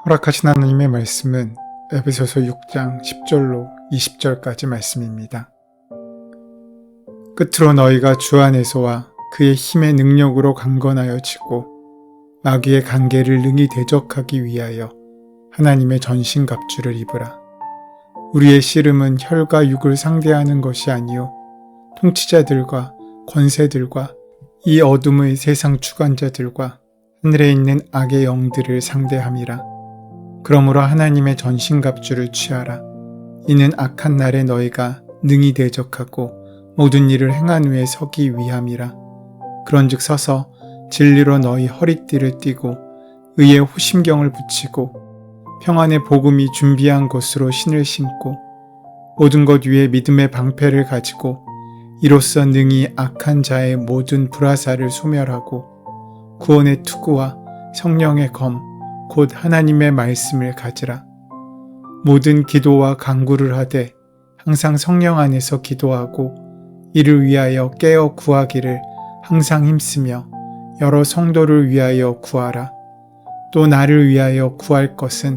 허락하신 하나님의 말씀은 에베소서 6장 10절로 20절까지 말씀입니다. 끝으로 너희가 주 안에서와 그의 힘의 능력으로 강건하여 지고 마귀의 관계를 능히 대적하기 위하여 하나님의 전신갑주를 입으라. 우리의 씨름은 혈과 육을 상대하는 것이 아니요 통치자들과 권세들과 이 어둠의 세상 주관자들과 하늘에 있는 악의 영들을 상대함이라. 그러므로 하나님의 전신갑주를 취하라. 이는 악한 날에 너희가 능히 대적하고 모든 일을 행한 후에 서기 위함이라. 그런즉 서서 진리로 너희 허리띠를 띠고 의의 호심경을 붙이고 평안의 복음이 준비한 것으로 신을 신고 모든 것 위에 믿음의 방패를 가지고 이로써 능히 악한 자의 모든 불화살을 소멸하고 구원의 투구와 성령의 검 곧 하나님의 말씀을 가지라. 모든 기도와 간구를 하되 항상 성령 안에서 기도하고 이를 위하여 깨어 구하기를 항상 힘쓰며 여러 성도를 위하여 구하라. 또 나를 위하여 구할 것은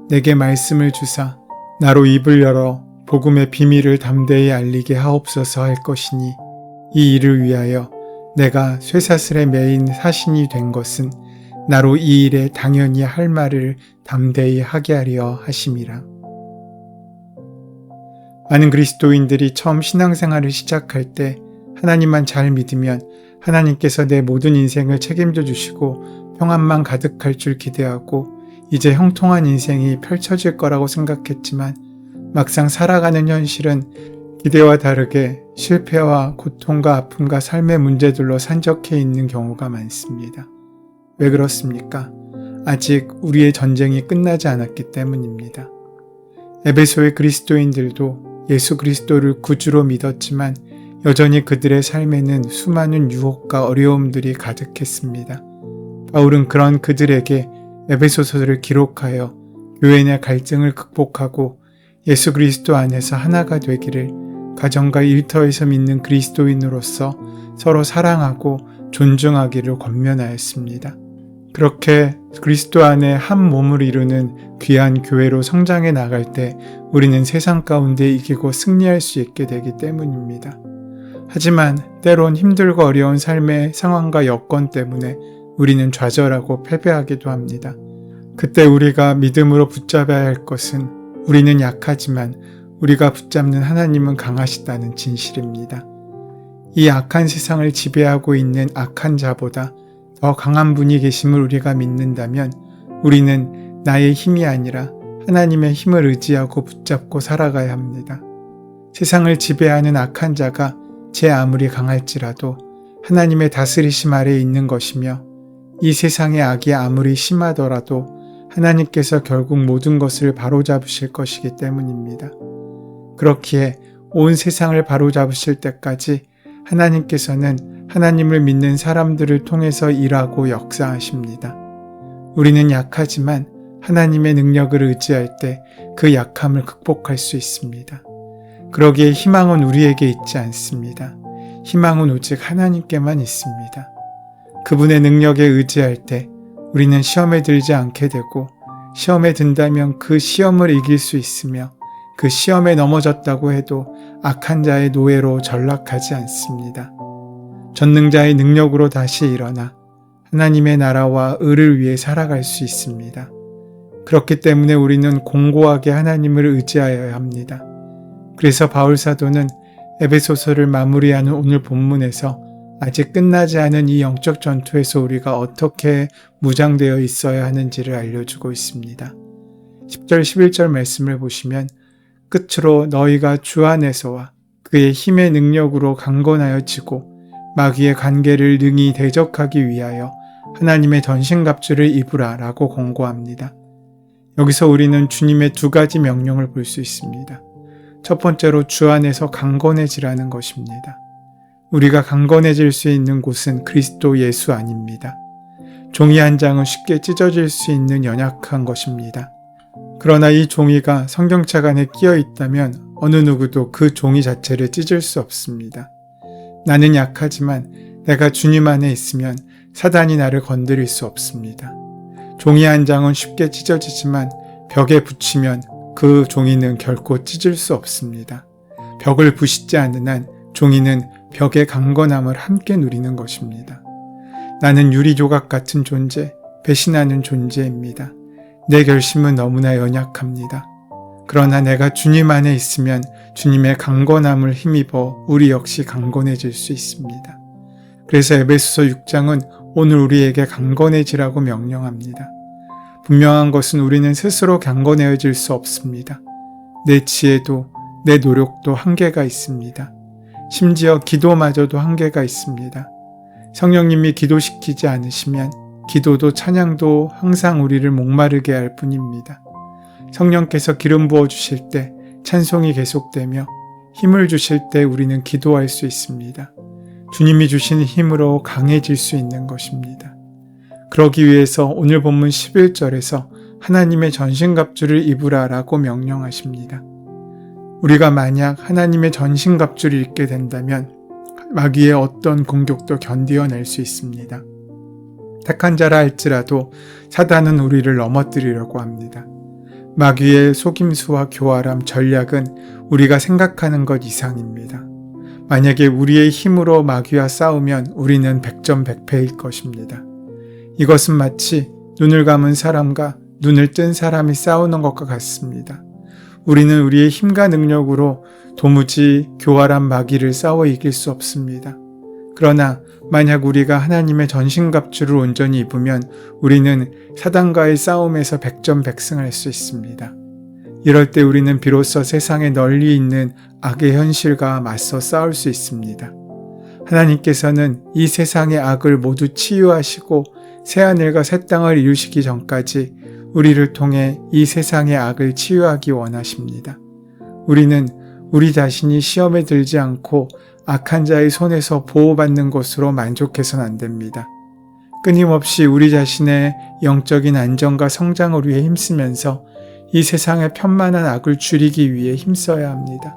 내게 말씀을 주사 나로 입을 열어 복음의 비밀을 담대히 알리게 하옵소서 할 것이니 이 일을 위하여 내가 쇠사슬에 매인 사신이 된 것은 나로 이 일에 당연히 할 말을 담대히 하게 하려 하심이라. 많은 그리스도인들이 처음 신앙생활을 시작할 때 하나님만 잘 믿으면 하나님께서 내 모든 인생을 책임져 주시고 평안만 가득할 줄 기대하고 이제 형통한 인생이 펼쳐질 거라고 생각했지만 막상 살아가는 현실은 기대와 다르게 실패와 고통과 아픔과 삶의 문제들로 산적해 있는 경우가 많습니다. 왜 그렇습니까? 아직 우리의 전쟁이 끝나지 않았기 때문입니다. 에베소의 그리스도인들도 예수 그리스도를 구주로 믿었지만 여전히 그들의 삶에는 수많은 유혹과 어려움들이 가득했습니다. 바울은 그런 그들에게 에베소서를 기록하여 교회 내 갈등을 극복하고 예수 그리스도 안에서 하나가 되기를 가정과 일터에서 믿는 그리스도인으로서 서로 사랑하고 존중하기를 권면하였습니다. 그렇게 그리스도 안에 한 몸을 이루는 귀한 교회로 성장해 나갈 때 우리는 세상 가운데 이기고 승리할 수 있게 되기 때문입니다. 하지만 때론 힘들고 어려운 삶의 상황과 여건 때문에 우리는 좌절하고 패배하기도 합니다. 그때 우리가 믿음으로 붙잡아야 할 것은 우리는 약하지만 우리가 붙잡는 하나님은 강하시다는 진실입니다. 이 악한 세상을 지배하고 있는 악한 자보다 더 강한 분이 계심을 우리가 믿는다면 우리는 나의 힘이 아니라 하나님의 힘을 의지하고 붙잡고 살아가야 합니다. 세상을 지배하는 악한 자가 제 아무리 강할지라도 하나님의 다스리심 아래에 있는 것이며 이 세상의 악이 아무리 심하더라도 하나님께서 결국 모든 것을 바로잡으실 것이기 때문입니다. 그렇기에 온 세상을 바로잡으실 때까지 하나님께서는 하나님을 믿는 사람들을 통해서 일하고 역사하십니다. 우리는 약하지만 하나님의 능력을 의지할 때 그 약함을 극복할 수 있습니다. 그러기에 희망은 우리에게 있지 않습니다. 희망은 오직 하나님께만 있습니다. 그분의 능력에 의지할 때 우리는 시험에 들지 않게 되고 시험에 든다면 그 시험을 이길 수 있으며 그 시험에 넘어졌다고 해도 악한 자의 노예로 전락하지 않습니다. 전능자의 능력으로 다시 일어나 하나님의 나라와 의를 위해 살아갈 수 있습니다. 그렇기 때문에 우리는 공고하게 하나님을 의지하여야 합니다. 그래서 바울 사도는 에베소서를 마무리하는 오늘 본문에서 아직 끝나지 않은 이 영적 전투에서 우리가 어떻게 무장되어 있어야 하는지를 알려주고 있습니다. 10절 11절 말씀을 보시면 끝으로 너희가 주 안에서와 그의 힘의 능력으로 강건하여 지고 마귀의 관계를 능히 대적하기 위하여 하나님의 전신갑주를 입으라 라고 권고합니다. 여기서 우리는 주님의 두 가지 명령을 볼 수 있습니다. 첫 번째로 주 안에서 강건해지라는 것입니다. 우리가 강건해질 수 있는 곳은 그리스도 예수 안입니다. 종이 한 장은 쉽게 찢어질 수 있는 연약한 것입니다. 그러나 이 종이가 성경책 안에 끼어 있다면 어느 누구도 그 종이 자체를 찢을 수 없습니다. 나는 약하지만 내가 주님 안에 있으면 사단이 나를 건드릴 수 없습니다. 종이 한 장은 쉽게 찢어지지만 벽에 붙이면 그 종이는 결코 찢을 수 없습니다. 벽을 부시지 않는 한 종이는 벽의 강건함을 함께 누리는 것입니다. 나는 유리조각 같은 존재, 배신하는 존재입니다. 내 결심은 너무나 연약합니다. 그러나 내가 주님 안에 있으면 주님의 강건함을 힘입어 우리 역시 강건해질 수 있습니다. 그래서 에베소서 6장은 오늘 우리에게 강건해지라고 명령합니다. 분명한 것은 우리는 스스로 강건해질 수 없습니다. 내 지혜도 내 노력도 한계가 있습니다. 심지어 기도마저도 한계가 있습니다. 성령님이 기도시키지 않으시면 기도도 찬양도 항상 우리를 목마르게 할 뿐입니다. 성령께서 기름 부어주실 때 찬송이 계속되며 힘을 주실 때 우리는 기도할 수 있습니다. 주님이 주신 힘으로 강해질 수 있는 것입니다. 그러기 위해서 오늘 본문 11절에서 하나님의 전신갑주를 입으라라고 명령하십니다. 우리가 만약 하나님의 전신갑주를 입게 된다면 마귀의 어떤 공격도 견디어낼 수 있습니다. 택한 자라 할지라도 사단은 우리를 넘어뜨리려고 합니다. 마귀의 속임수와 교활함, 전략은 우리가 생각하는 것 이상입니다. 만약에 우리의 힘으로 마귀와 싸우면 우리는 백전백패일 것입니다. 이것은 마치 눈을 감은 사람과 눈을 뜬 사람이 싸우는 것과 같습니다. 우리는 우리의 힘과 능력으로 도무지 교활한 마귀를 싸워 이길 수 없습니다. 그러나 만약 우리가 하나님의 전신갑주를 온전히 입으면 우리는 사단과의 싸움에서 백전백승할 수 있습니다. 이럴 때 우리는 비로소 세상에 널리 있는 악의 현실과 맞서 싸울 수 있습니다. 하나님께서는 이 세상의 악을 모두 치유하시고 새하늘과 새 땅을 이루시기 전까지 우리를 통해 이 세상의 악을 치유하기 원하십니다. 우리는 우리 자신이 시험에 들지 않고 악한 자의 손에서 보호받는 것으로 만족해서는 안 됩니다. 끊임없이 우리 자신의 영적인 안정과 성장을 위해 힘쓰면서 이 세상의 편만한 악을 줄이기 위해 힘써야 합니다.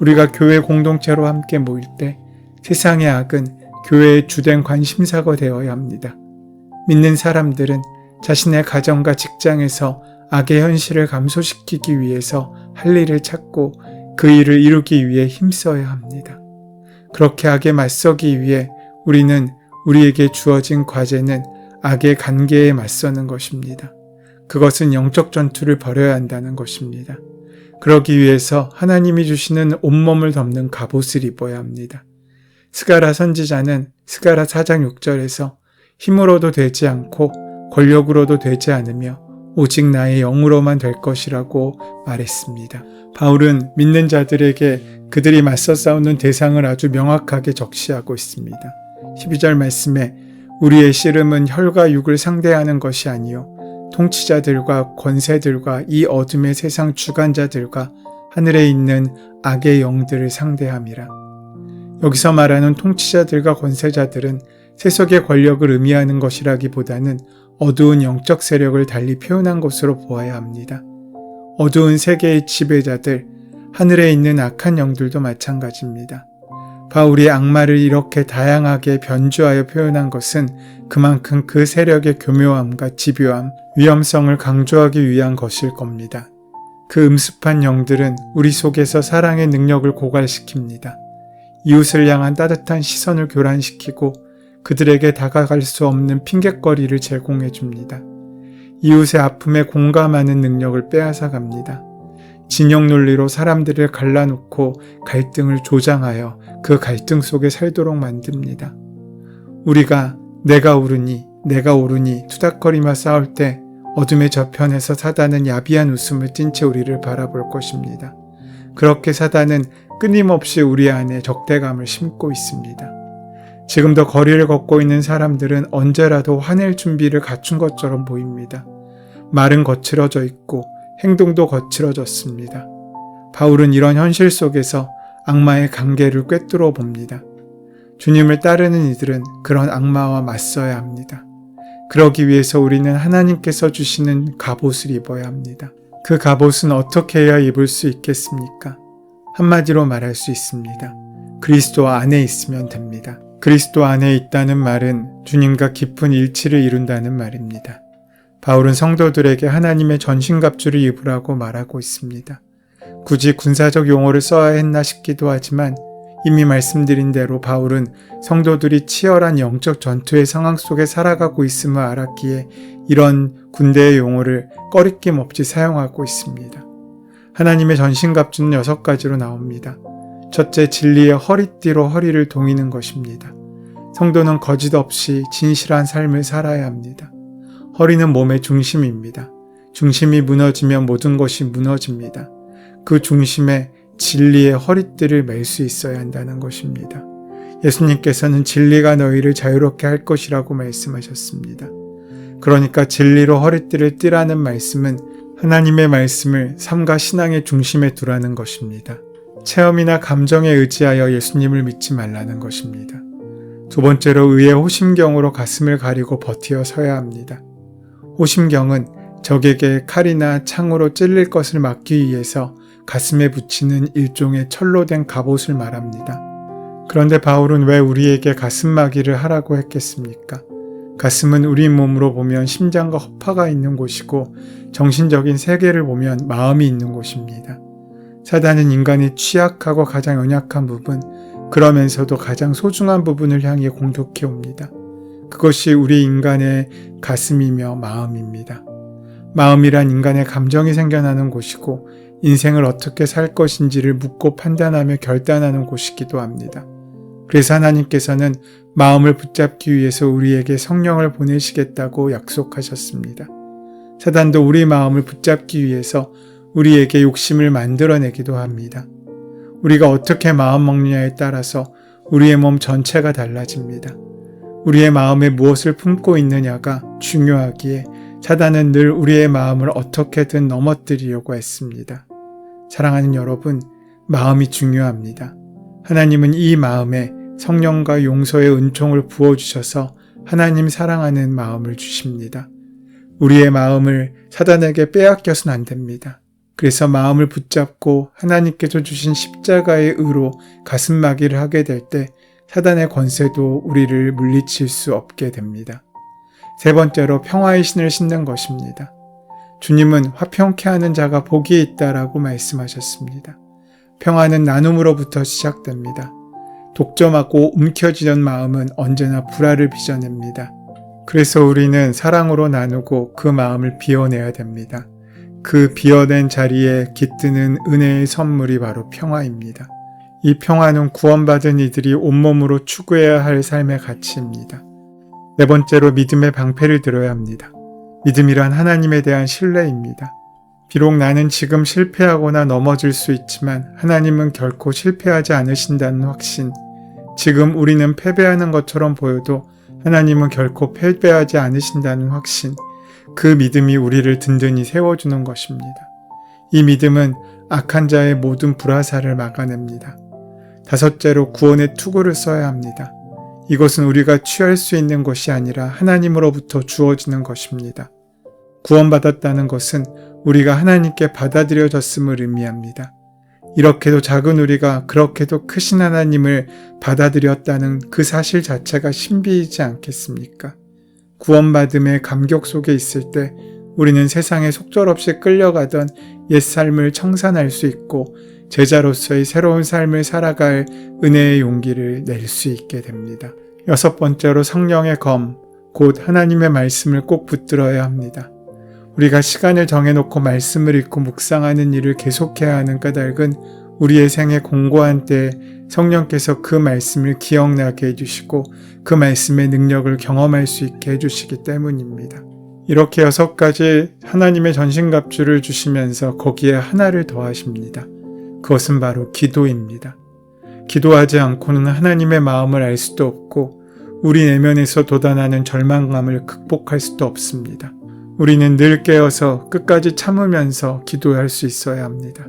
우리가 교회 공동체로 함께 모일 때 세상의 악은 교회의 주된 관심사가 되어야 합니다. 믿는 사람들은 자신의 가정과 직장에서 악의 현실을 감소시키기 위해서 할 일을 찾고 그 일을 이루기 위해 힘써야 합니다. 그렇게 악에 맞서기 위해 우리는 우리에게 주어진 과제는 악의 관계에 맞서는 것입니다. 그것은 영적 전투를 벌여야 한다는 것입니다. 그러기 위해서 하나님이 주시는 온몸을 덮는 갑옷을 입어야 합니다. 스가랴 선지자는 스가랴 4장 6절에서 힘으로도 되지 않고 권력으로도 되지 않으며 오직 나의 영으로만 될 것이라고 말했습니다. 바울은 믿는 자들에게 그들이 맞서 싸우는 대상을 아주 명확하게 적시하고 있습니다. 12절 말씀에 우리의 씨름은 혈과 육을 상대하는 것이 아니요 통치자들과 권세들과 이 어둠의 세상 주관자들과 하늘에 있는 악의 영들을 상대함이라. 여기서 말하는 통치자들과 권세자들은 세속의 권력을 의미하는 것이라기보다는 어두운 영적 세력을 달리 표현한 것으로 보아야 합니다. 어두운 세계의 지배자들, 하늘에 있는 악한 영들도 마찬가지입니다. 바울이 악마를 이렇게 다양하게 변주하여 표현한 것은 그만큼 그 세력의 교묘함과 집요함, 위험성을 강조하기 위한 것일 겁니다. 그 음습한 영들은 우리 속에서 사랑의 능력을 고갈시킵니다. 이웃을 향한 따뜻한 시선을 교란시키고 그들에게 다가갈 수 없는 핑곗거리를 제공해 줍니다. 이웃의 아픔에 공감하는 능력을 빼앗아 갑니다. 진영 논리로 사람들을 갈라놓고 갈등을 조장하여 그 갈등 속에 살도록 만듭니다. 우리가 내가 옳으니 투닥거리며 싸울 때 어둠의 저편에서 사단은 야비한 웃음을 띤 채 우리를 바라볼 것입니다. 그렇게 사단은 끊임없이 우리 안에 적대감을 심고 있습니다. 지금도 거리를 걷고 있는 사람들은 언제라도 화낼 준비를 갖춘 것처럼 보입니다. 말은 거칠어져 있고 행동도 거칠어졌습니다. 바울은 이런 현실 속에서 악마의 관계를 꿰뚫어 봅니다. 주님을 따르는 이들은 그런 악마와 맞서야 합니다. 그러기 위해서 우리는 하나님께서 주시는 갑옷을 입어야 합니다. 그 갑옷은 어떻게 해야 입을 수 있겠습니까? 한마디로 말할 수 있습니다. 그리스도 안에 있으면 됩니다. 그리스도 안에 있다는 말은 주님과 깊은 일치를 이룬다는 말입니다. 바울은 성도들에게 하나님의 전신갑주를 입으라고 말하고 있습니다. 굳이 군사적 용어를 써야 했나 싶기도 하지만 이미 말씀드린 대로 바울은 성도들이 치열한 영적 전투의 상황 속에 살아가고 있음을 알았기에 이런 군대의 용어를 꺼리낌 없이 사용하고 있습니다. 하나님의 전신갑주는 6가지로 나옵니다. 첫째, 진리의 허리띠로 허리를 동이는 것입니다. 성도는 거짓 없이 진실한 삶을 살아야 합니다. 허리는 몸의 중심입니다. 중심이 무너지면 모든 것이 무너집니다. 그 중심에 진리의 허리띠를 맬 수 있어야 한다는 것입니다. 예수님께서는 진리가 너희를 자유롭게 할 것이라고 말씀하셨습니다. 그러니까 진리로 허리띠를 띠라는 말씀은 하나님의 말씀을 삶과 신앙의 중심에 두라는 것입니다. 체험이나 감정에 의지하여 예수님을 믿지 말라는 것입니다. 두 번째로 의의 호심경으로 가슴을 가리고 버티어 서야 합니다. 호심경은 적에게 칼이나 창으로 찔릴 것을 막기 위해서 가슴에 붙이는 일종의 철로 된 갑옷을 말합니다. 그런데 바울은 왜 우리에게 가슴막이를 하라고 했겠습니까? 가슴은 우리 몸으로 보면 심장과 허파가 있는 곳이고 정신적인 세계를 보면 마음이 있는 곳입니다. 사단은 인간의 취약하고 가장 연약한 부분, 그러면서도 가장 소중한 부분을 향해 공격해 옵니다. 그것이 우리 인간의 가슴이며 마음입니다. 마음이란 인간의 감정이 생겨나는 곳이고 인생을 어떻게 살 것인지를 묻고 판단하며 결단하는 곳이기도 합니다. 그래서 하나님께서는 마음을 붙잡기 위해서 우리에게 성령을 보내시겠다고 약속하셨습니다. 사단도 우리 마음을 붙잡기 위해서 우리에게 욕심을 만들어내기도 합니다. 우리가 어떻게 마음 먹느냐에 따라서 우리의 몸 전체가 달라집니다. 우리의 마음에 무엇을 품고 있느냐가 중요하기에 사단은 늘 우리의 마음을 어떻게든 넘어뜨리려고 했습니다. 사랑하는 여러분, 마음이 중요합니다. 하나님은 이 마음에 성령과 용서의 은총을 부어주셔서 하나님 사랑하는 마음을 주십니다. 우리의 마음을 사단에게 빼앗겨서는 안 됩니다. 그래서 마음을 붙잡고 하나님께서 주신 십자가의 의로 가슴막이를 하게 될 때 사단의 권세도 우리를 물리칠 수 없게 됩니다. 세 번째로 평화의 신을 신는 것입니다. 주님은 화평케 하는 자가 복이 있다라고 말씀하셨습니다. 평화는 나눔으로부터 시작됩니다. 독점하고 움켜쥐는 마음은 언제나 불화를 빚어냅니다. 그래서 우리는 사랑으로 나누고 그 마음을 비워내야 됩니다. 그 비워낸 자리에 깃드는 은혜의 선물이 바로 평화입니다. 이 평화는 구원받은 이들이 온몸으로 추구해야 할 삶의 가치입니다. 네 번째로 믿음의 방패를 들어야 합니다. 믿음이란 하나님에 대한 신뢰입니다. 비록 나는 지금 실패하거나 넘어질 수 있지만 하나님은 결코 실패하지 않으신다는 확신, 지금 우리는 패배하는 것처럼 보여도 하나님은 결코 패배하지 않으신다는 확신, 그 믿음이 우리를 든든히 세워주는 것입니다. 이 믿음은 악한 자의 모든 불화살을 막아냅니다. 다섯째로 구원의 투구를 써야 합니다. 이것은 우리가 취할 수 있는 것이 아니라 하나님으로부터 주어지는 것입니다. 구원받았다는 것은 우리가 하나님께 받아들여졌음을 의미합니다. 이렇게도 작은 우리가 그렇게도 크신 하나님을 받아들였다는 그 사실 자체가 신비이지 않겠습니까? 구원받음의 감격 속에 있을 때 우리는 세상에 속절없이 끌려가던 옛삶을 청산할 수 있고 제자로서의 새로운 삶을 살아갈 은혜의 용기를 낼 수 있게 됩니다. 여섯 번째로 성령의 검, 곧 하나님의 말씀을 꼭 붙들어야 합니다. 우리가 시간을 정해놓고 말씀을 읽고 묵상하는 일을 계속해야 하는 까닭은 우리의 생애 공고한 때에 성령께서 그 말씀을 기억나게 해주시고 그 말씀의 능력을 경험할 수 있게 해주시기 때문입니다. 이렇게 6가지 하나님의 전신갑주를 주시면서 거기에 하나를 더하십니다. 그것은 바로 기도입니다. 기도하지 않고는 하나님의 마음을 알 수도 없고 우리 내면에서 돋아나는 절망감을 극복할 수도 없습니다. 우리는 늘 깨어서 끝까지 참으면서 기도할 수 있어야 합니다.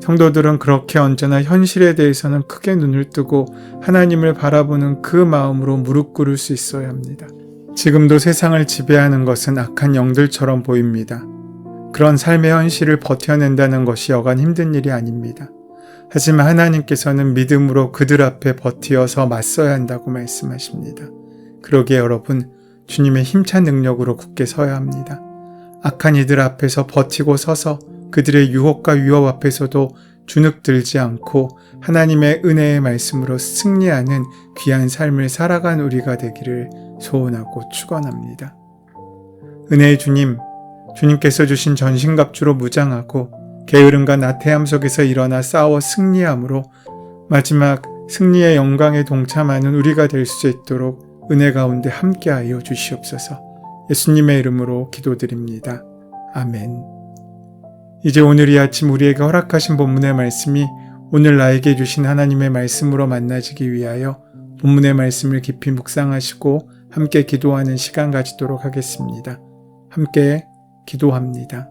성도들은 그렇게 언제나 현실에 대해서는 크게 눈을 뜨고 하나님을 바라보는 그 마음으로 무릎 꿇을 수 있어야 합니다. 지금도 세상을 지배하는 것은 악한 영들처럼 보입니다. 그런 삶의 현실을 버텨낸다는 것이 여간 힘든 일이 아닙니다. 하지만 하나님께서는 믿음으로 그들 앞에 버티어서 맞서야 한다고 말씀하십니다. 그러기에 여러분, 주님의 힘찬 능력으로 굳게 서야 합니다. 악한 이들 앞에서 버티고 서서 그들의 유혹과 위협 앞에서도 주눅들지 않고 하나님의 은혜의 말씀으로 승리하는 귀한 삶을 살아간 우리가 되기를 소원하고 축원합니다. 은혜의 주님, 주님께서 주신 전신갑주로 무장하고 게으름과 나태함 속에서 일어나 싸워 승리함으로 마지막 승리의 영광에 동참하는 우리가 될 수 있도록 은혜 가운데 함께하여 주시옵소서. 예수님의 이름으로 기도드립니다. 아멘. 이제 오늘 이 아침 우리에게 허락하신 본문의 말씀이 오늘 나에게 주신 하나님의 말씀으로 만나지기 위하여 본문의 말씀을 깊이 묵상하시고 함께 기도하는 시간 가지도록 하겠습니다. 함께 기도합니다.